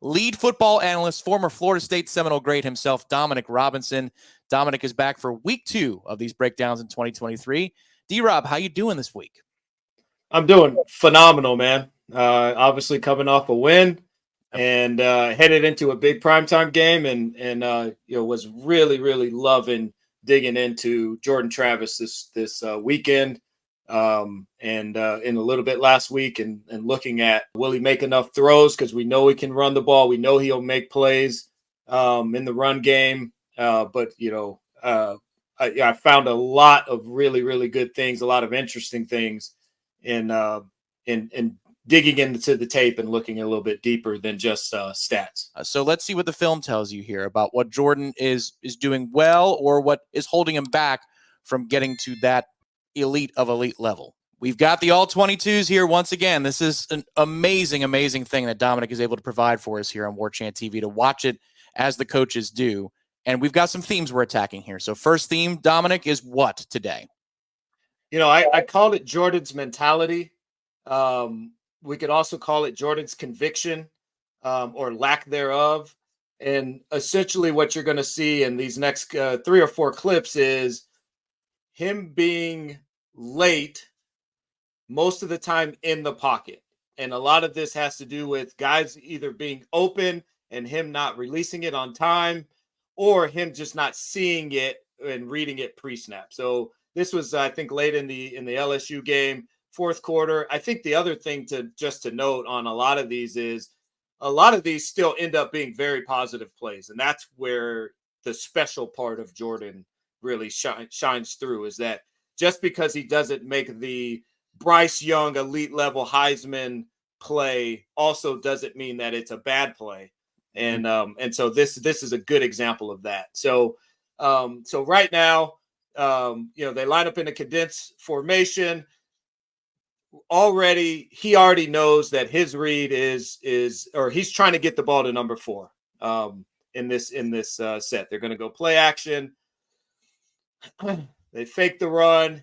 lead football analyst, former Florida State Seminole great himself, Dominic Robinson. Dominic is back for week 2 of these breakdowns in 2023. D-Rob, how you doing this week? I'm doing phenomenal, man. Obviously coming off a win and headed into a big primetime game, and was really loving digging into Jordan Travis this weekend, and in a little bit last week, and looking at will he make enough throws, because we know he can run the ball, we know he'll make plays in the run game, but I found a lot of really good things, a lot of interesting things in digging into the tape and looking a little bit deeper than just stats. So let's see what the film tells you here about what Jordan is doing well, or what is holding him back from getting to that elite level. We've got the all 22s here once again. This is an amazing thing that Dominic is able to provide for us here on War Chant TV, to watch it as the coaches do. And we've got some themes we're attacking here. So first theme, Dominic, is what today? I called it Jordan's mentality. We could also call it Jordan's conviction, or lack thereof. And essentially what you're going to see in these next 3 or 4 clips is him being late most of the time in the pocket. And a lot of this has to do with guys either being open and him not releasing it on time, or him just not seeing it and reading it pre-snap. So this was, I think, late in the LSU game, fourth quarter. I think the other thing to note on a lot of these is a lot of these still end up being very positive plays. And that's where the special part of Jordan really shines through, is that just because he doesn't make the Bryce Young elite level Heisman play also doesn't mean that it's a bad play. And so this is a good example of that. So right now, they line up in a condensed formation. He already knows that his read is or he's trying to get the ball to number 4 in this set. They're going to go play action. They fake the run.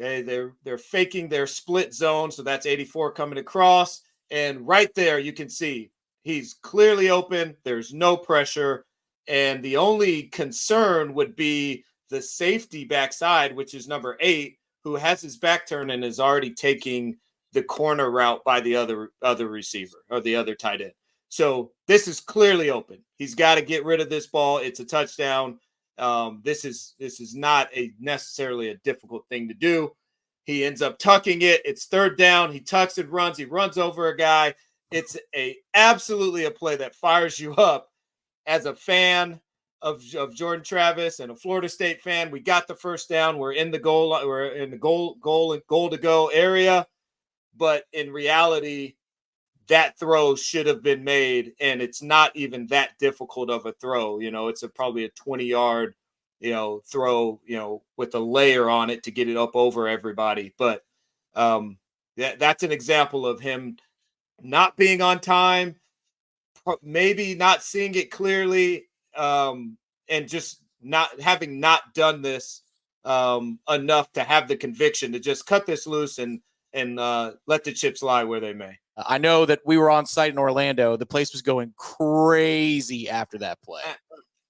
Okay, they're faking their split zone, so that's 84 coming across, and right there you can see he's clearly open. There's no pressure, and the only concern would be the safety backside, which is number 8, who has his back turned and is already taking the corner route by the other receiver or the other tight end. So this is clearly open. He's got to get rid of this ball. It's a touchdown. This is not necessarily a difficult thing to do. He ends up tucking it. It's third down. He tucks and runs. He runs over a guy. It's absolutely a play that fires you up as a fan of Jordan Travis and a Florida State fan. We got the first down. We're in the goal. We're in the goal to go area. But in reality, that throw should have been made, and it's not even that difficult of a throw. It's probably a 20-yard, throw, with a layer on it to get it up over everybody. But that's an example of him not being on time, maybe not seeing it clearly, and just not done this enough to have the conviction to just cut this loose and let the chips lie where they may. I know that we were on site in Orlando. The place was going crazy after that play.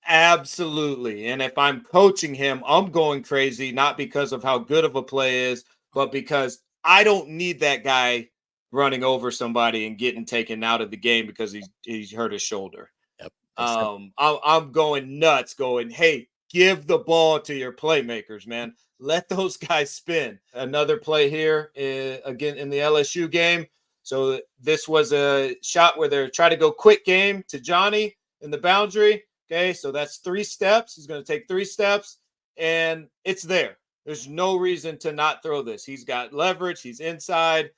Absolutely. And if I'm coaching him, I'm going crazy, not because of how good of a play is, but because I don't need that guy running over somebody and getting taken out of the game because he's hurt his shoulder. Yep. I'm going nuts going, hey, give the ball to your playmakers, man. Let those guys spin. Another play here again in the LSU game. So this was a shot where they're trying to go quick game to Johnny in the boundary. Okay, so that's 3 steps. He's going to take 3 steps, and it's there. There's no reason to not throw this. He's got leverage. He's inside,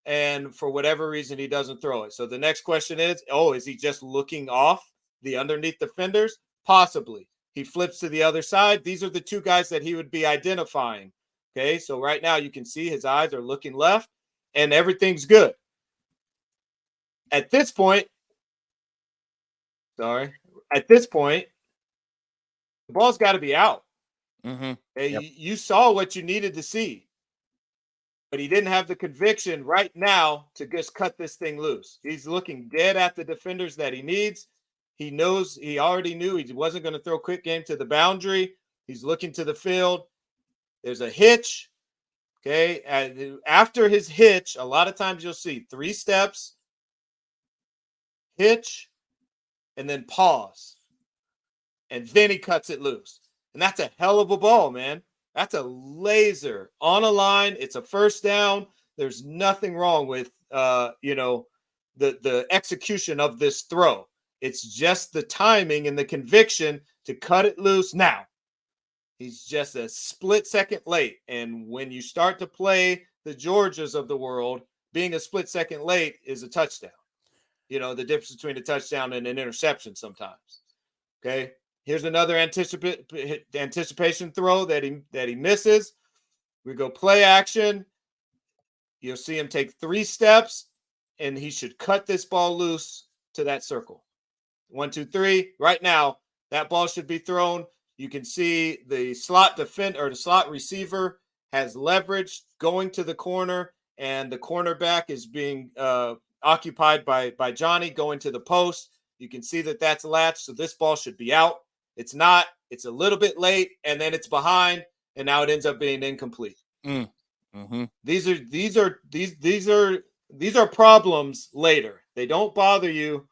and for whatever reason, he doesn't throw it. So the next question is, is he just looking off the underneath defenders? Possibly. He flips to the other side. These are the 2 guys that he would be identifying. Okay, so right now you can see his eyes are looking left, and everything's good. At this point, the ball's got to be out. Mm-hmm. Hey, yep. You saw what you needed to see. but he didn't have the conviction right now to just cut this thing loose. He's looking dead at the defenders that he needs. He knows, he already knew he wasn't going to throw quick game to the boundary. He's looking to the field. There's a hitch. Okay. And after his hitch, a lot of times you'll see 3 steps, hitch, and then pause. And then he cuts it loose. And that's a hell of a ball, man. That's a laser on a line. It's a first down. There's nothing wrong with, the execution of this throw. It's just the timing and the conviction to cut it loose now. He's just a split second late. And when you start to play the Georgias of the world, being a split second late is a touchdown. You know, the difference between a touchdown and an interception sometimes. Okay. Here's another anticipation throw that he misses. We go play action. You'll see him take 3 steps, and he should cut this ball loose to that circle. 1, 2, 3. Right now, that ball should be thrown. You can see the slot defender or the slot receiver has leverage going to the corner, and the cornerback is being occupied by Johnny going to the post. You can see that that's latched, so this ball should be out. It's not. It's a little bit late, and then it's behind, and now it ends up being incomplete. Mm-hmm. These are problems later. They don't bother you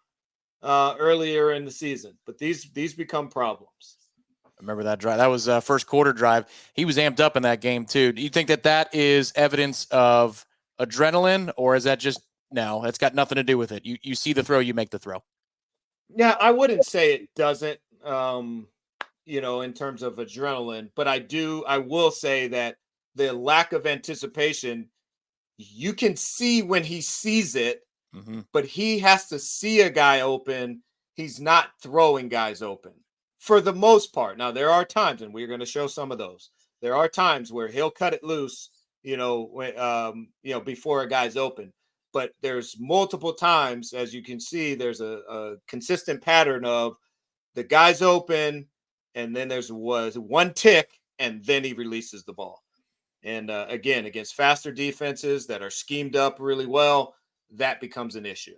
earlier in the season, but these become problems. I remember that drive. That was first quarter drive. He was amped up in that game too. Do you think that is evidence of adrenaline, or is that just no? That's got nothing to do with it. You see the throw, you make the throw. Yeah, I wouldn't say it doesn't. In terms of adrenaline, but I will say that the lack of anticipation, you can see when he sees it, but he has to see a guy open. He's not throwing guys open for the most part. Now, there are times, and we're going to show some of those. There are times where he'll cut it loose, before a guy's open. But there's multiple times, as you can see, there's a consistent pattern of the guy's open, and then was one tick, and then he releases the ball. And again, against faster defenses that are schemed up really well, that becomes an issue.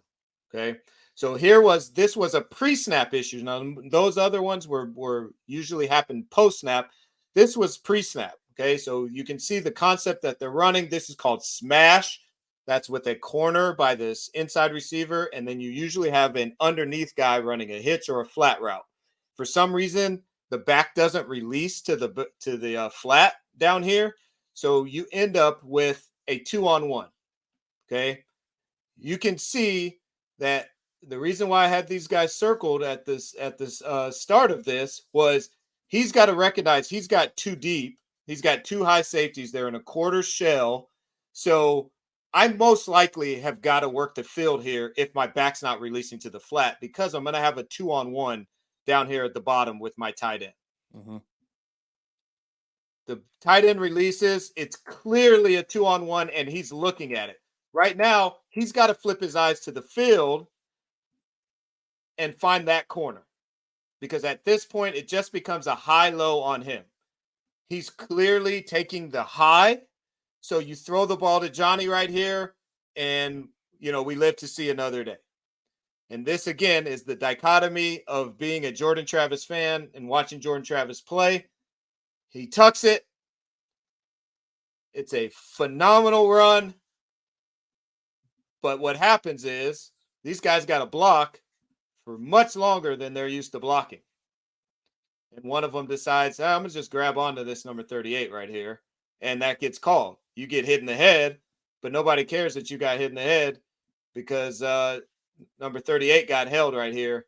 Okay, so this was a pre-snap issue. Now, those other ones were usually happen post-snap. This was pre-snap. Okay, so you can see the concept that they're running. This is called smash. That's with a corner by this inside receiver, and then you usually have an underneath guy running a hitch or a flat route. For some reason, the back doesn't release to the flat down here, so you end up with a 2-on-1. Okay, you can see that the reason why I had these guys circled at this start of this was he's got to recognize he's got 2 deep. He's got 2 high safeties. They're in a quarter shell, so I most likely have got to work the field here if my back's not releasing to the flat, because I'm going to have a 2-on-1 down here at the bottom with my tight end. The tight end releases. It's clearly a 2-on-1, and he's looking at it. Right now, he's got to flip his eyes to the field and find that corner, because at this point, it just becomes a high-low on him. He's clearly taking the high. So you throw the ball to Johnny right here, and, we live to see another day. And this, again, is the dichotomy of being a Jordan Travis fan and watching Jordan Travis play. He tucks it. It's a phenomenal run. But what happens is these guys got to block for much longer than they're used to blocking. And one of them decides, I'm going to just grab onto this number 38 right here. And that gets called. You get hit in the head, but nobody cares that you got hit in the head, because number 38 got held right here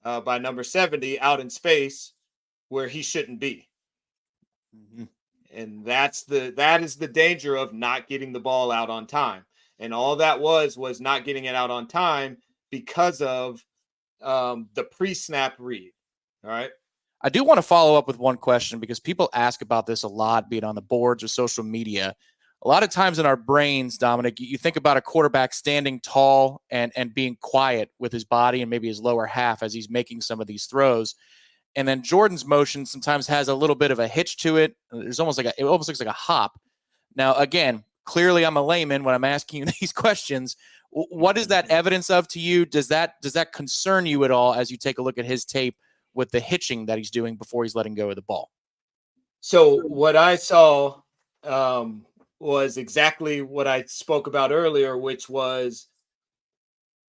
by number 70 out in space where he shouldn't be. And that is the danger of not getting the ball out on time. And all that was not getting it out on time because of the pre-snap read. All right. I do want to follow up with one question, because people ask about this a lot, be it on the boards or social media. A lot of times in our brains, Dominic, you think about a quarterback standing tall and being quiet with his body and maybe his lower half as he's making some of these throws. And then Jordan's motion sometimes has a little bit of a hitch to it. It almost looks like a hop. Now, again, clearly I'm a layman when I'm asking you these questions. What is that evidence of to you? Does that concern you at all as you take a look at his tape with the hitching that he's doing before he's letting go of the ball? So what I saw was exactly what I spoke about earlier, which was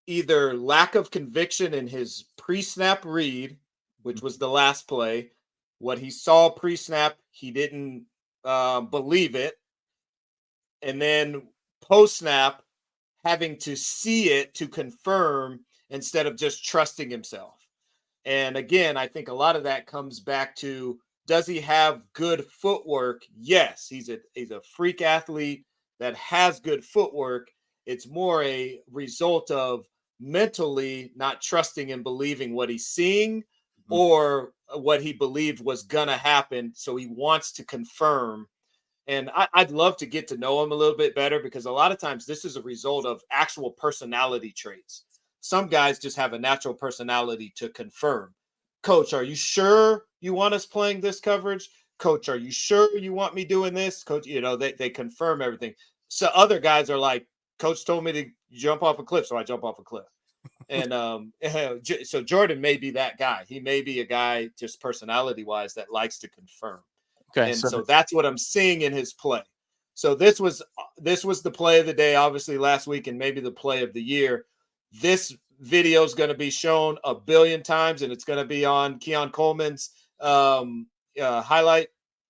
either lack of conviction in his pre-snap read, which was the last play. What he saw pre-snap, he didn't believe it. And then post-snap, having to see it to confirm instead of just trusting himself. And again, I think a lot of that comes back to, does he have good footwork? Yes, he's a freak athlete that has good footwork. It's more a result of mentally not trusting and believing what he's seeing or what he believed was going to happen. So he wants to confirm. And I'd love to get to know him a little bit better, because a lot of times this is a result of actual personality traits. Some guys just have a natural personality to confirm. Coach, are you sure you want us playing this coverage? Coach, are you sure you want me doing this? Coach, they confirm everything. So other guys are like, Coach told me to jump off a cliff, so I jump off a cliff. And so Jordan may be that guy. He may be a guy just personality-wise that likes to confirm. Okay, and so that's what I'm seeing in his play. So this was the play of the day, obviously last week, and maybe the play of the year. This video is going to be shown a billion times, and it's going to be on Keon Coleman's highlight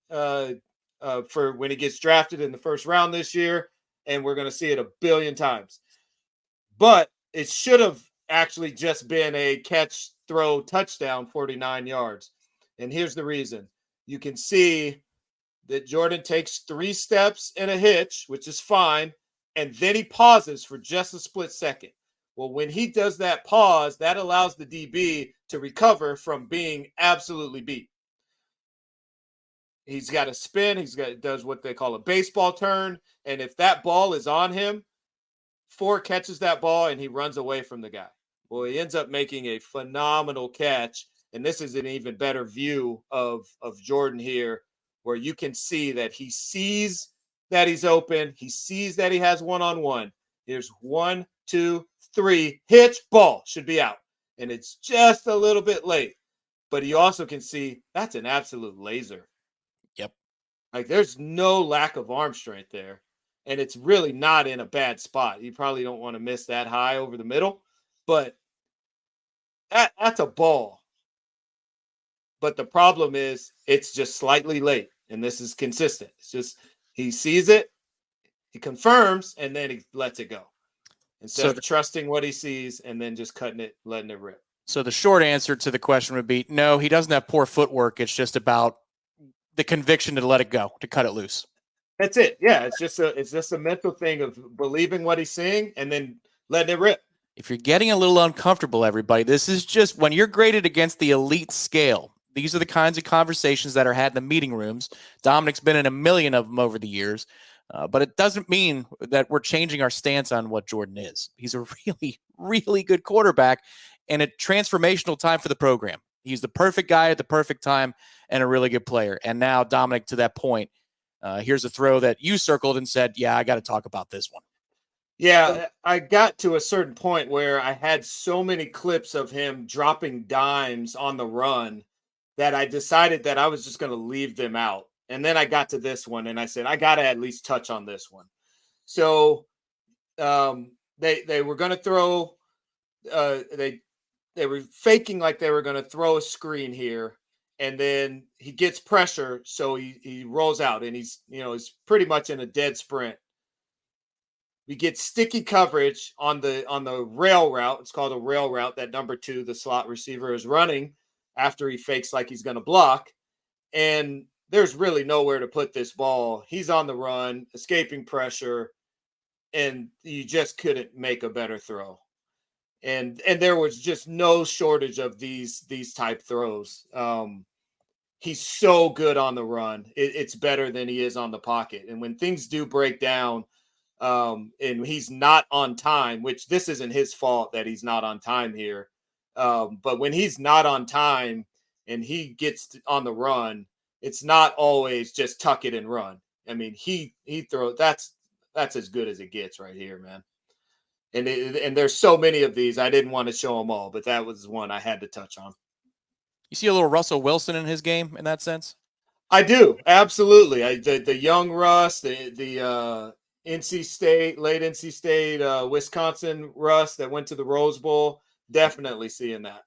for when he gets drafted in the first round this year, and we're going to see it a billion times. But it should have actually just been a catch, throw, touchdown, 49 yards. And here's the reason. You can see that Jordan takes 3 steps and a hitch, which is fine, and then he pauses for just a split second. Well, when he does that pause, that allows the DB to recover from being absolutely beat. He's got a spin. Does what they call a baseball turn, and if that ball is on him, 4 catches that ball and he runs away from the guy. Well, he ends up making a phenomenal catch. And this is an even better view of Jordan here, where you can see that he sees that he's open. He sees that he has one-on-one. Here's 1, 2, 3, hitch, ball, should be out. And it's just a little bit late. But he also can see that's an absolute laser. Yep. Like, there's no lack of arm strength there. And it's really not in a bad spot. You probably don't want to miss that high over the middle. But that's a ball. But the problem is it's just slightly late, and this is consistent. It's just he sees it, he confirms, and then he lets it go instead of trusting what he sees and then just cutting it, letting it rip. So the short answer to the question would be no, he doesn't have poor footwork. It's just about the conviction to let it go, to cut it loose. That's it. Yeah, it's just a mental thing of believing what he's seeing and then letting it rip. If you're getting a little uncomfortable, everybody, this is just when you're graded against the elite scale. These are the kinds of conversations that are had in the meeting rooms. Dominic's been in a million of them over the years, but it doesn't mean that we're changing our stance on what Jordan is. He's a really, really good quarterback and a transformational time for the program. He's the perfect guy at the perfect time and a really good player. And now, Dominic, to that point, here's a throw that you circled and said, yeah, I got to talk about this one. Yeah, I got to a certain point where I had so many clips of him dropping dimes on the run that I decided that I was just going to leave them out. And then I got to this one and I said, I got to at least touch on this one. So they were going to throw, they were faking like they were going to throw a screen here. And then he gets pressure. So he rolls out and he's pretty much in a dead sprint. We get sticky coverage on the rail route. It's called a rail route that number 2, the slot receiver, is running after he fakes like he's going to block. And there's really nowhere to put this ball. He's on the run, escaping pressure, and you just couldn't make a better throw. And there was just no shortage of these type throws. He's so good on the run. It's better than he is on the pocket. And when things do break down, and he's not on time, which this isn't his fault that he's not on time here. But when he's not on time and he gets on the run, it's not always just tuck it and run. I mean, he throws that's as good as it gets right here, man. And there's so many of these. I didn't want to show them all, but that was one I had to touch on. You see a little Russell Wilson in his game in that sense? I do, absolutely. The young Russ, the NC State, late NC State, Wisconsin Russ that went to the Rose Bowl, definitely seeing that.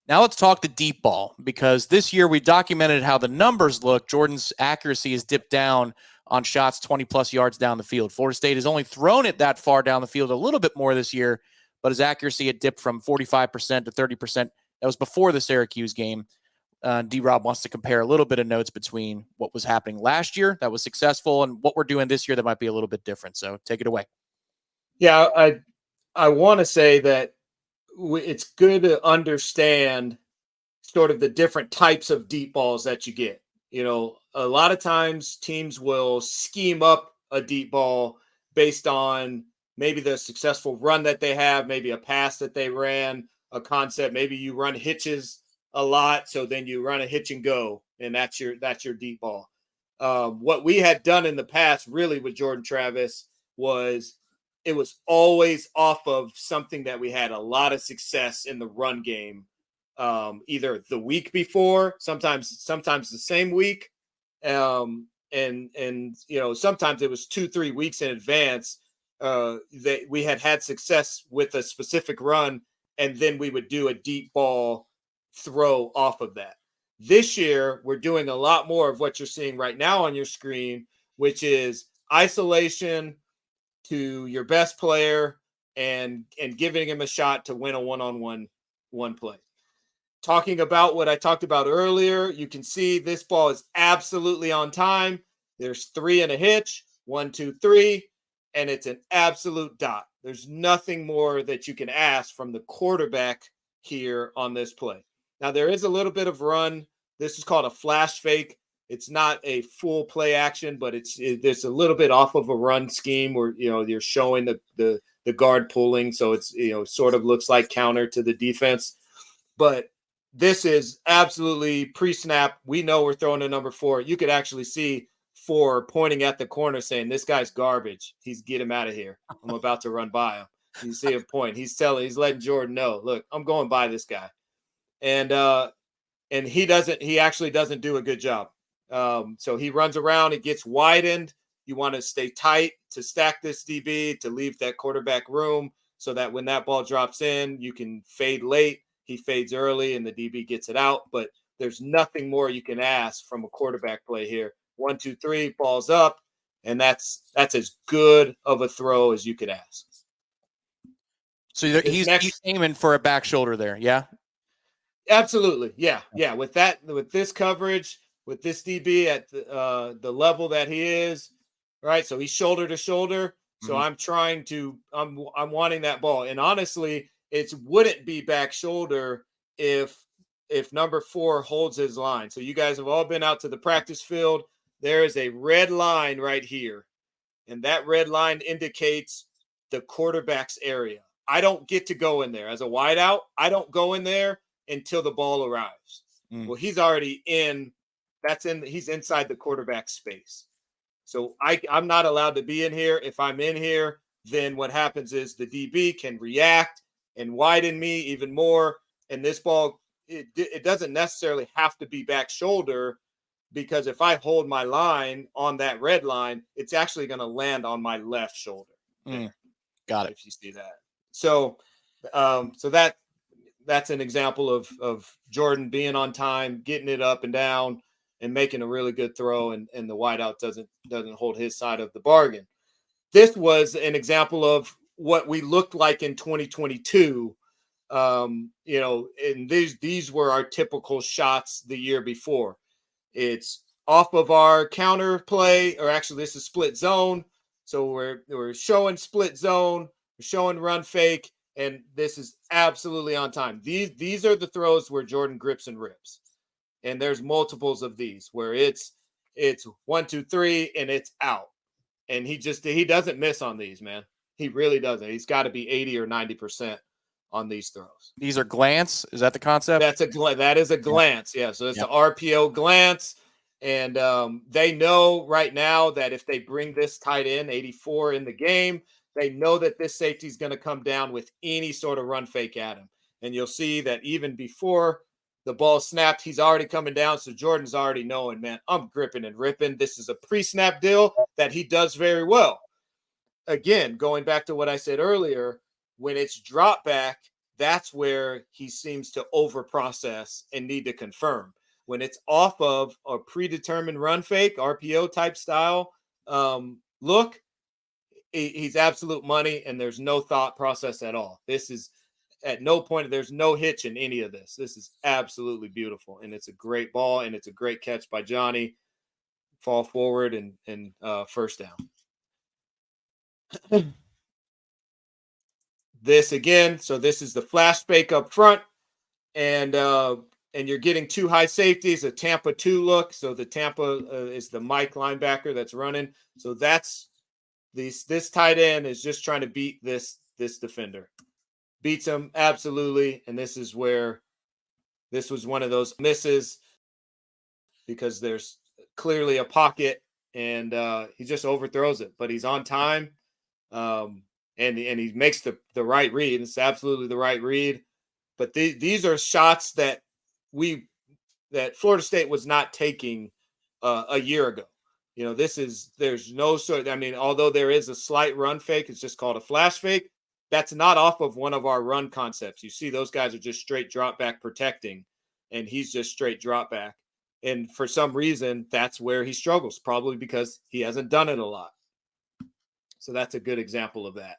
Now let's talk the deep ball, because this year we documented how the numbers look. Jordan's accuracy has dipped down on shots 20-plus yards down the field. Florida State has only thrown it that far down the field a little bit more this year, but his accuracy had dipped from 45% to 30%. That was before the Syracuse game. D-Rob wants to compare a little bit of notes between what was happening last year that was successful and what we're doing this year that might be a little bit different. So take it away. Yeah, I want to say that it's good to understand sort of the different types of deep balls that you get. You know, a lot of times teams will scheme up a deep ball based on maybe the successful run that they have, maybe a pass that they ran, a concept. Maybe you run hitches a lot, so then you run a hitch and go, and that's your deep ball. What we had done in the past, really, with Jordan Travis was it was always off of something that we had a lot of success in the run game, either the week before, sometimes the same week, and you know, sometimes it was 2-3 weeks in advance that we had success with a specific run, and then we would do a deep ball throw off of that. This year, we're doing a lot more of what you're seeing right now on your screen, which is isolation to your best player and giving him a shot to win a one-on-one play. Talking about what I talked about earlier, you can see this ball is absolutely on time. There's 3 and a hitch, 1, 2, 3, and it's an absolute dot. There's nothing more that you can ask from the quarterback here on this play. Now, there is a little bit of run. This is called a flash fake. It's not a full play action, but it's a little bit off of a run scheme where, you know, you're showing the guard pulling. So it's, you know, sort of looks like counter to the defense. But this is absolutely pre-snap. We know we're throwing a number 4. You could actually see 4 pointing at the corner saying, this guy's garbage. Get him out of here. I'm about to run by him. You see a point. He's letting Jordan know, look, I'm going by this guy. And he actually doesn't do a good job. So he runs around, it gets widened. You want to stay tight to stack this DB, to leave that quarterback room so that when that ball drops in, you can fade late. He fades early and the DB gets it out, but there's nothing more you can ask from a quarterback play here. 1, 2, 3, balls up, and that's as good of a throw as you could ask. So he's aiming for a back shoulder there, yeah? Absolutely. Yeah. With this coverage, with this DB at the level that he is, right? So he's shoulder to shoulder. So I'm wanting that ball. And honestly, it wouldn't be back shoulder if number 4 holds his line. So you guys have all been out to the practice field. There is a red line right here. And that red line indicates the quarterback's area. I don't get to go in there as a wideout. I don't go in there until the ball arrives. Well, he's already in. He's inside the quarterback space. So I'm not allowed to be in here. If I'm in here, then what happens is the DB can react and widen me even more. And this ball, it doesn't necessarily have to be back shoulder, because if I hold my line on that red line, it's actually going to land on my left shoulder. Got it. If you see that. So that's an example of Jordan being on time, getting it up and down, and making a really good throw, and the wideout doesn't hold his side of the bargain. This was an example of what we looked like in 2022. You know, and these were our typical shots the year before. It's off of our counter play, or actually this is split zone. So we're showing split zone, we're showing run fake, and this is absolutely on time. These are the throws where Jordan grips and rips. And there's multiples of these where it's 1, 2, 3, and it's out. And he doesn't miss on these, man. He really doesn't. He's got to be 80 or 90% on these throws. These are glance. Is that the concept? That is a glance. Yeah. So it's an RPO glance. And they know right now that if they bring this tight end 84 in the game, they know that this safety is going to come down with any sort of run fake at him. And you'll see that even before the ball snapped, he's already coming down. So Jordan's already knowing, man, I'm gripping and ripping. This is a pre-snap deal that he does very well. Again, going back to what I said earlier, when it's drop back, that's where he seems to over process and need to confirm. When it's off of a predetermined run fake, RPO type style look, he's absolute money, and there's no thought process at all. This is at no point, there's no hitch in any of this. This is absolutely beautiful, and it's a great ball, and it's a great catch by Johnny. Fall forward and first down. This again, so this is the flash fake up front, and you're getting two high safeties, a Tampa 2 look. So the Tampa is the Mike linebacker that's running. So that's this tight end is just trying to beat this defender. Beats him absolutely, and this is where this was one of those misses because there's clearly a pocket, and he just overthrows it, but he's on time, and he makes the right read. It's absolutely the right read. But these are shots that Florida State was not taking a year ago. You know, there's no sort. I mean, although there is a slight run fake, it's just called a flash fake. That's not off of one of our run concepts. You see, those guys are just straight drop back protecting, and he's just straight drop back. And for some reason, that's where he struggles, probably because he hasn't done it a lot. So that's a good example of that.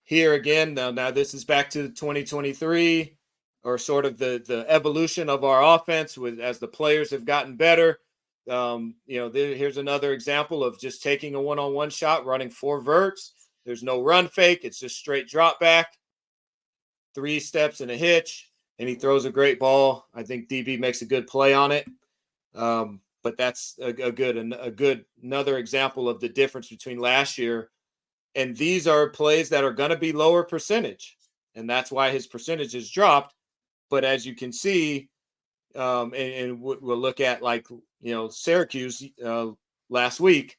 Here again, now this is back to 2023, or sort of the evolution of our offense as the players have gotten better. Here's another example of just taking a one-on-one shot, running 4 verts. There's no run fake. It's just straight drop back, 3 steps and a hitch, and he throws a great ball. I think DB makes a good play on it. But that's another example of the difference between last year. And these are plays that are going to be lower percentage, and that's why his percentage has dropped. But as you can see, and we'll look at, like, Syracuse last week,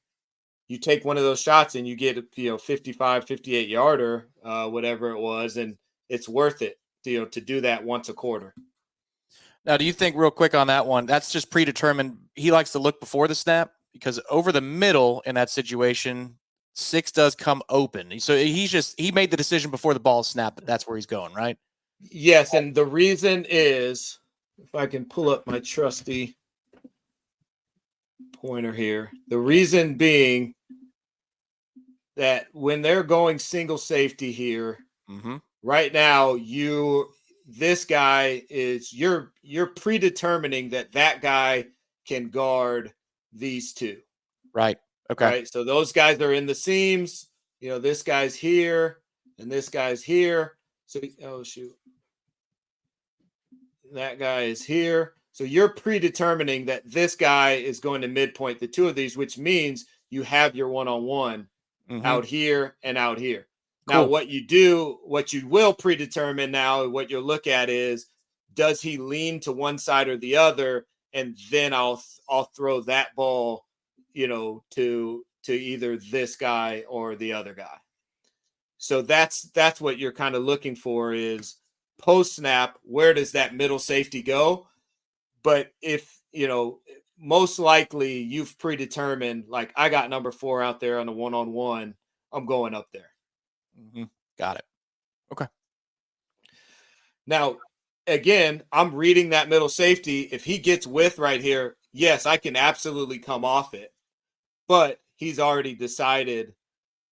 you take one of those shots and you get 55, 58 yarder, whatever it was, and it's worth it to do that once a quarter. Now, do you think, real quick on that one, that's just predetermined? He likes to look before the snap, because over the middle in that situation, 6 does come open. So he made the decision before the ball snapped that that's where he's going, right? Yes, and the reason is, if I can pull up my trusty pointer here, the reason being that when they're going single safety here, right now, this guy is you're predetermining that guy can guard these 2. Right. Okay. Right. So those guys are in the seams. This guy's here and this guy's here. So, oh shoot, that guy is here. So you're predetermining that this guy is going to midpoint the 2 of these, which means you have your one-on-one out here and out here. Cool. Now, what you will predetermine now, what you'll look at is, does he lean to one side or the other? And then I'll throw that ball, to either this guy or the other guy. So that's what you're kind of looking for, is post snap, where does that middle safety go? But if, most likely you've predetermined, like, I got number 4 out there on a one-on-one, I'm going up there. Got it. Okay. Now, again, I'm reading that middle safety. If he gets width right here, yes, I can absolutely come off it. But he's already decided.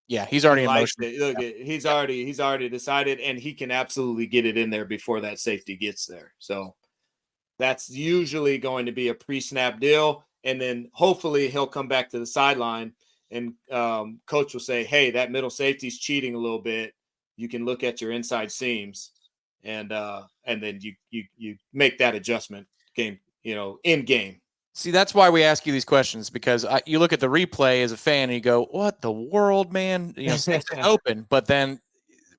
Yeah, he's already in motion. Look, he's already decided, and he can absolutely get it in there before that safety gets there. So that's usually going to be a pre-snap deal, and then hopefully he'll come back to the sideline, and coach will say, "Hey, that middle safety's cheating a little bit. You can look at your inside seams, and then you make that adjustment in game." See, that's why we ask you these questions, because you look at the replay as a fan and you go, "What the world, man?" It's open, but then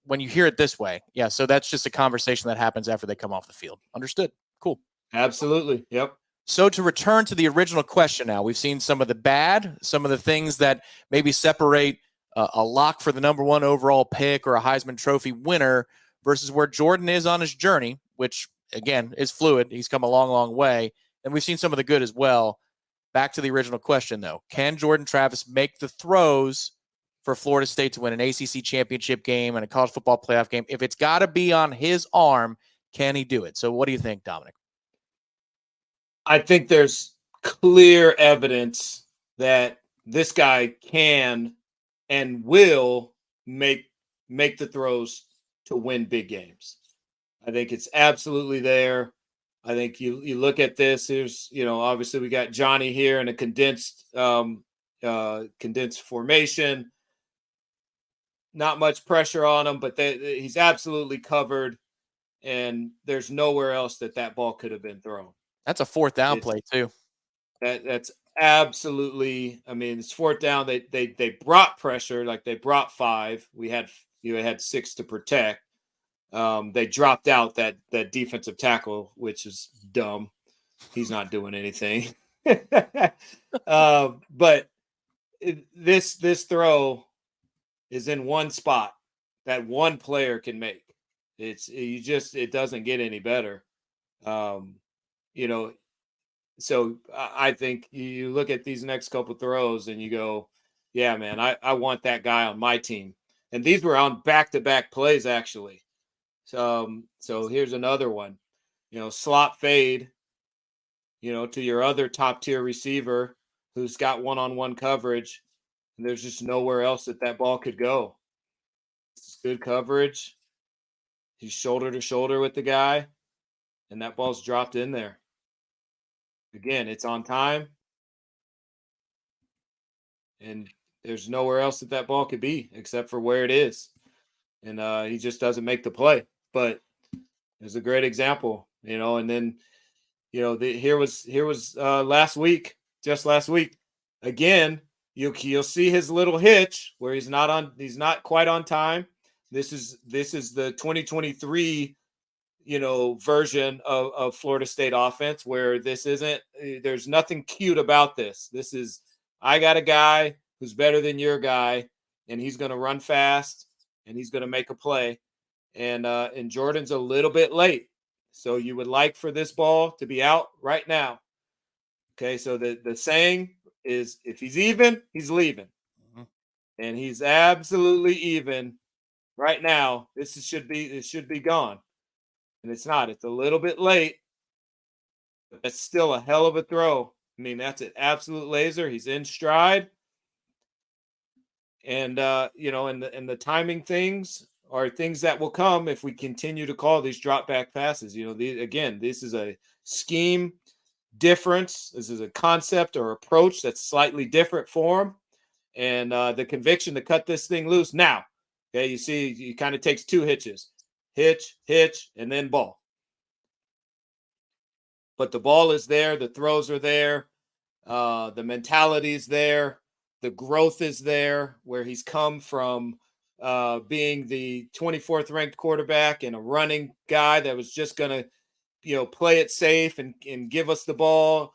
when you hear it this way, yeah. So that's just a conversation that happens after they come off the field. Understood. Cool. Absolutely. Yep. So to return to the original question now, we've seen some of the bad, some of the things that maybe separate a lock for the number 1 overall pick or a Heisman Trophy winner versus where Jordan is on his journey, which, again, is fluid. He's come a long, long way. And we've seen some of the good as well. Back to the original question, though. Can Jordan Travis make the throws for Florida State to win an ACC championship game and a college football playoff game? If it's got to be on his arm, can he do it? So what do you think, Dominic? I think there's clear evidence that this guy can and will make the throws to win big games. I think it's absolutely there. I think you look at this. There's, obviously we got Johnny here in a condensed formation. Not much pressure on him, but he's absolutely covered, and there's nowhere else that ball could have been thrown. That's a 4th down play too. That's absolutely. I mean, it's 4th down. They brought pressure, like they brought 5. We had 6 to protect. They dropped out that defensive tackle, which is dumb. He's not doing anything. But this throw is in one spot that one player can make. It doesn't get any better. So I think you look at these next couple throws and you go, yeah, man, I want that guy on my team. And these were on back-to-back plays, actually. So here's another one, slot fade, to your other top tier receiver who's got one-on-one coverage. And there's just nowhere else that ball could go. It's good coverage. He's shoulder to shoulder with the guy, and that ball's dropped in there. Again, it's on time, and there's nowhere else that ball could be except for where it is. And he just doesn't make the play. But it's a great example, and then, here was last week, just last week. Again, you'll see his little hitch where he's not quite on time. This is the 2023 version of Florida State offense, where there's nothing cute about this. This is, I got a guy who's better than your guy, and he's going to run fast and he's going to make a play. And Jordan's a little bit late. So you would like for this ball to be out right now. Okay. So the saying is, if he's even, he's leaving. Mm-hmm. And he's absolutely even right now. It should be gone. And it's not. It's a little bit late. But that's still a hell of a throw. I mean, that's an absolute laser. He's in stride. And and the timing things are things that will come if we continue to call these drop back passes. This is a scheme difference. This is a concept or approach that's slightly different for him. And the conviction to cut this thing loose now. Okay, you see, he kind of takes 2 hitches. Hitch, and then ball. But the ball is there. The throws are there. The mentality is there. The growth is there, where he's come from being the 24th ranked quarterback and a running guy that was just going to, play it safe and give us the ball,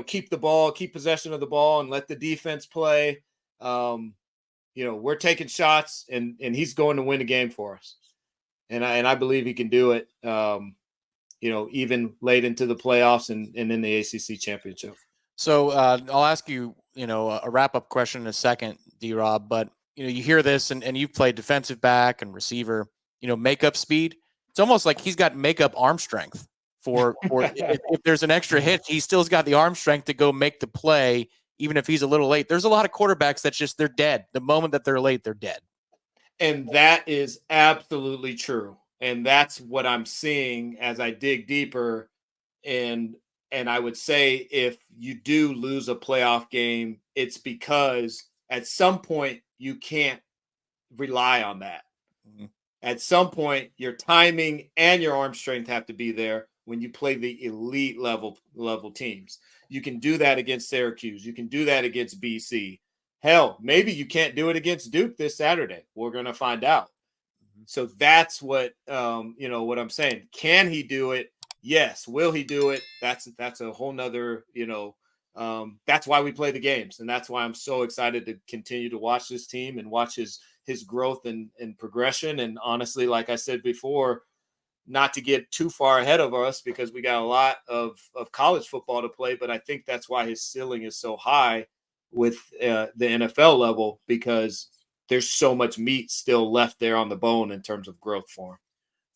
keep the ball, keep possession of the ball and let the defense play. We're taking shots and he's going to win a game for us. And I believe he can do it, even late into the playoffs and in the ACC championship. So I'll ask you, a wrap-up question in a second, D-Rob, but, you hear this and you've played defensive back and receiver, makeup speed. It's almost like he's got makeup arm strength for if there's an extra hit, he still's got the arm strength to go make the play, even if he's a little late. There's a lot of quarterbacks that's just, they're dead. The moment that they're late, they're dead. And that is absolutely true. And that's what I'm seeing as I dig deeper. And I would say if you do lose a playoff game, it's because at some point you can't rely on that. Mm-hmm. At some point, your timing and your arm strength have to be there when you play the elite level teams. You can do that against Syracuse. You can do that against BC. Hell, maybe you can't do it against Duke this Saturday. We're going to find out. So that's what, what I'm saying. Can he do it? Yes. Will he do it? That's a whole nother, that's why we play the games. And that's why I'm so excited to continue to watch this team and watch his growth and progression. And honestly, like I said before, not to get too far ahead of us because we got a lot of college football to play, but I think that's why his ceiling is so high with the NFL level, because there's so much meat still left there on the bone in terms of growth for him.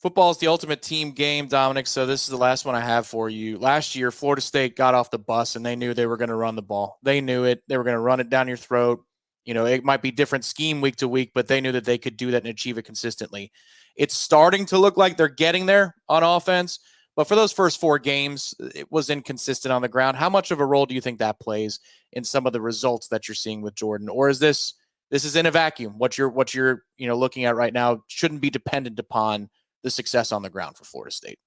Football is the ultimate team game, Dominic. So this is the last one I have for you. Last year, Florida State got off the bus and they knew they were going to run the ball. They knew it. They were going to run it down your throat. It might be different scheme week to week, but they knew that they could do that and achieve it consistently. It's starting to look like they're getting there on offense, but for those first 4 games, it was inconsistent on the ground. How much of a role do you think that plays in some of the results that you're seeing with Jordan? Or is this is in a vacuum? What you're looking at right now shouldn't be dependent upon the success on the ground for Florida State?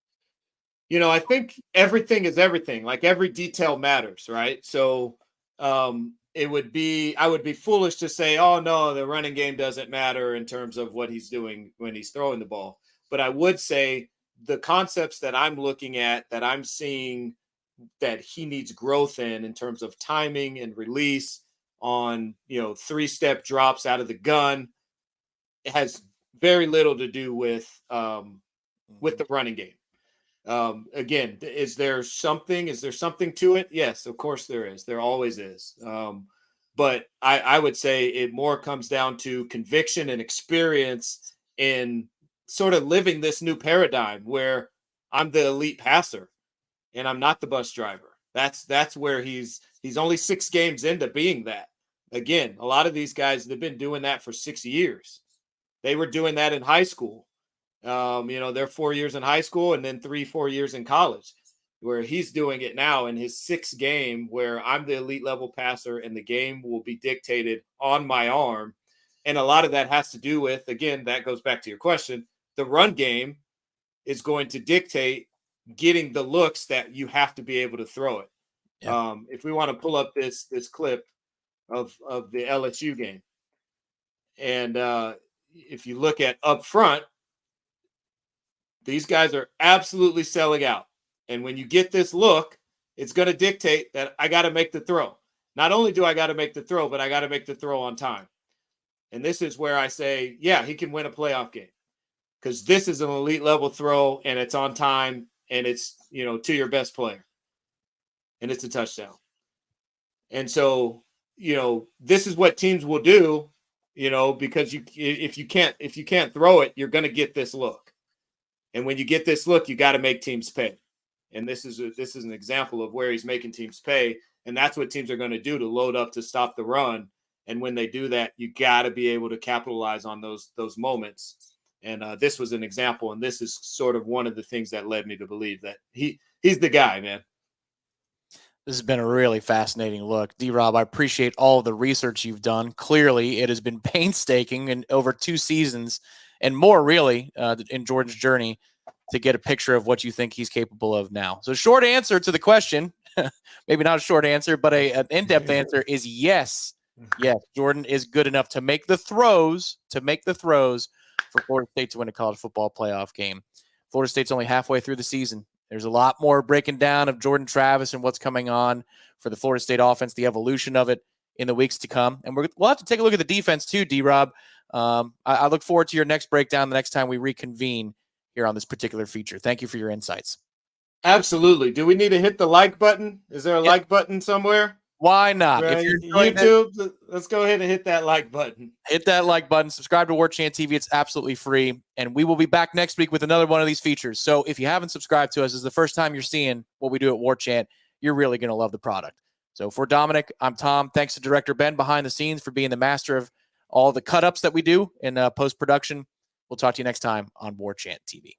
I think everything is everything. Like every detail matters, right? So I would be foolish to say, oh no, the running game doesn't matter in terms of what he's doing when he's throwing the ball. But I would say the concepts that I'm looking at, that I'm seeing that he needs growth in terms of timing and release on, 3-step drops out of the gun, it has very little to do with the running game. Again, is there something to it? Yes, of course there is. There always is. But I would say it more comes down to conviction and experience in sort of living this new paradigm where I'm the elite passer and I'm not the bus driver. That's where he's only 6 games into being that. Again, a lot of these guys, they've been doing that for 6 years. They were doing that in high school. They're 4 years in high school and then 3-4 years in college, where he's doing it now in his 6th game, where I'm the elite level passer and the game will be dictated on my arm. And a lot of that has to do with, again, that goes back to your question, the run game is going to dictate getting the looks that you have to be able to throw it. Yeah. If we want to pull up this clip of the LSU game, and if you look at up front, these guys are absolutely selling out. And when you get this look, it's going to dictate that I got to make the throw. Not only do I got to make the throw, but I got to make the throw on time. And this is where I say, yeah, he can win a playoff game, because this is an elite level throw and it's on time and it's, to your best player and it's a touchdown. And so, this is what teams will do, because if you can't throw it, you're going to get this look. And when you get this look, you got to make teams pay. And this is an example of where he's making teams pay. And that's what teams are going to do to load up to stop the run. And when they do that, you got to be able to capitalize on those moments. And this was an example. And this is sort of one of the things that led me to believe that he's the guy, man. This has been a really fascinating look. D-Rob, I appreciate all the research you've done. Clearly, it has been painstaking and over 2 seasons and more, really, in Jordan's journey to get a picture of what you think he's capable of now. So short answer to the question, maybe not a short answer, but an in-depth answer is yes. Yes, Jordan is good enough to make the throws for Florida State to win a college football playoff game. Florida State's only halfway through the season. There's a lot more breaking down of Jordan Travis and what's coming on for the Florida State offense, the evolution of it in the weeks to come. And we'll have to take a look at the defense too, D-Rob. I look forward to your next breakdown the next time we reconvene here on this particular feature. Thank you for your insights. Absolutely. Do we need to hit the like button? Is there a like button somewhere? Why not? Right. If you're YouTube, let's go ahead and hit that like button. Hit that like button. Subscribe to War Chant TV. It's absolutely free. And we will be back next week with another one of these features. So if you haven't subscribed to us, this is the first time you're seeing what we do at War Chant, you're really going to love the product. So for Dominic, I'm Tom. Thanks to Director Ben behind the scenes for being the master of all the cut-ups that we do in post-production. We'll talk to you next time on War Chant TV.